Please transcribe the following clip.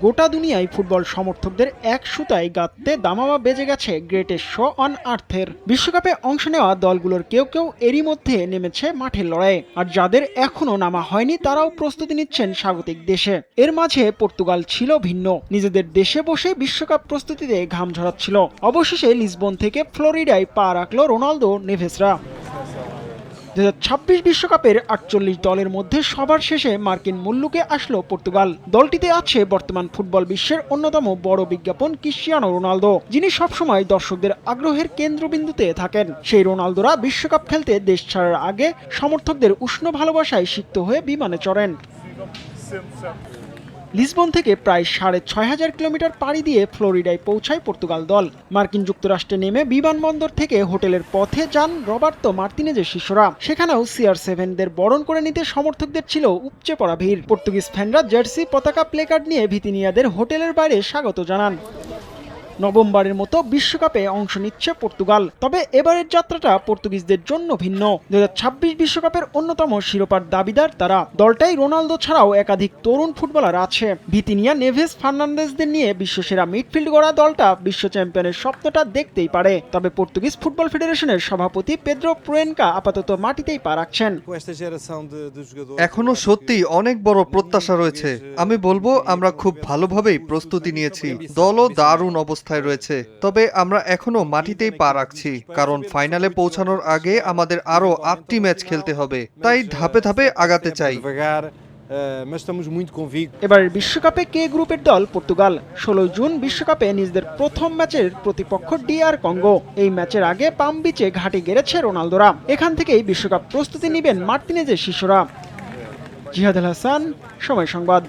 গোটা দুনিয়ায় ফুটবল সমর্থকদের এক সুতায় গাঁথতে দামামা বেজে গেছে গ্রেটেস্ট শো অন আর্থের। বিশ্বকাপে অংশ নেওয়া দলগুলোর কেউ কেউ এরই মধ্যে নেমেছে মাঠের লড়াইয়ে, আর যাদের এখনো নামা হয়নি তারাও প্রস্তুতি নিচ্ছেন স্বাগতিক দেশে। এর মাঝে পর্তুগাল ছিল ভিন্ন, নিজেদের দেশে বসে বিশ্বকাপ প্রস্তুতিতে ঘাম ঝরাচ্ছিল। অবশেষে লিসবন থেকে ফ্লোরিডায় পা রাখল রোনালদো নেভেসরা। 2026 বিশ্বকাপের 48 দলের মধ্যে সবার শেষে মার্কিন মুল্লুকে আসলো পর্তুগাল। দলটিতে আছে বর্তমান ফুটবল বিশ্বের অন্যতম বড় বিজ্ঞাপন ক্রিশ্চিয়ানো রোনালদো, যিনি সবসময় দর্শকদের আগ্রহের কেন্দ্রবিন্দুতে থাকেন। সেই রোনালদোরা বিশ্বকাপ খেলতে দেশ ছাড়ার আগে সমর্থকদের উষ্ণ ভালোবাসায় সিক্ত হয়ে বিমানে চড়েন। লিসবন থেকে প্রায় 6500 কিলোমিটার পাড়ি দিয়ে ফ্লোরিডায় পৌঁছায় পর্তুগাল দল। মার্কিন যুক্তরাষ্ট্রে নেমে বিমানবন্দর থেকে হোটেলের পথে যান রবার্তো মার্তিনেজের শিষ্যরা। সেখানেও CR7দের বরণ করে নিতে সমর্থকদের ছিল উপচে পড়া ভিড়। পর্তুগিজ ফ্যানরা জার্সি, পতাকা, প্লেকার্ড নিয়ে ভিতিনিয়াদের হোটেলের বাইরে স্বাগত জানান। নভেম্বরের মতো বিশ্বকাপে অংশ নিচ্ছে পর্তুগাল, তবে এবারের যাত্রাটা পর্তুগিজদের জন্য ভিন্ন। 2026 বিশ্বকাপের অন্যতম শিরোপার দাবিদার তারা। দলটাই রোনালদো ছাড়াও একাধিক তরুণ ফুটবলার আছে। ভিতিনিয়া, নেভেস, ফার্নান্দেজদের নিয়ে বিশ্বসেরা মিডফিল্ড গড়া দলটা বিশ্ব চ্যাম্পিয়নের স্বপ্নটা দেখতেই পারে। তবে পর্তুগিজ ফুটবল ফেডারেশনের সভাপতি পেদ্রো প্রোয়েনকা আপাতত মাটিতেই পা রাখছেন। এখনো সত্যি অনেক বড় প্রত্যাশা রয়েছে। আমি বলবো আমরা খুব ভালোভাবেই প্রস্তুতি নিয়েছি, দলও দারুণ অবস্থায় রয়েছে। তবে আমরা এখনো মাটিতেই পা রাখছি, কারণ ফাইনালে পৌঁছানোর আগে আমাদের আরো 8টি ম্যাচ খেলতে হবে, তাই ধাপে ধাপে আগাতে চাই। এবারের বিশ্বকাপে কে গ্রুপের দল পর্তুগাল। 16 জুন বিশ্বকাপে নিজেদের প্রথম ম্যাচের প্রতিপক্ষ DR কঙ্গো। এই ম্যাচের আগে পাম বিচে ঘাঁটি গেড়েছে রোনালদোরা। এখান থেকেই বিশ্বকাপ প্রস্তুতি নেবেন মার্তিনেজের শিষ্যরা। জিহাদ আল হাসান, সময় সংবাদ।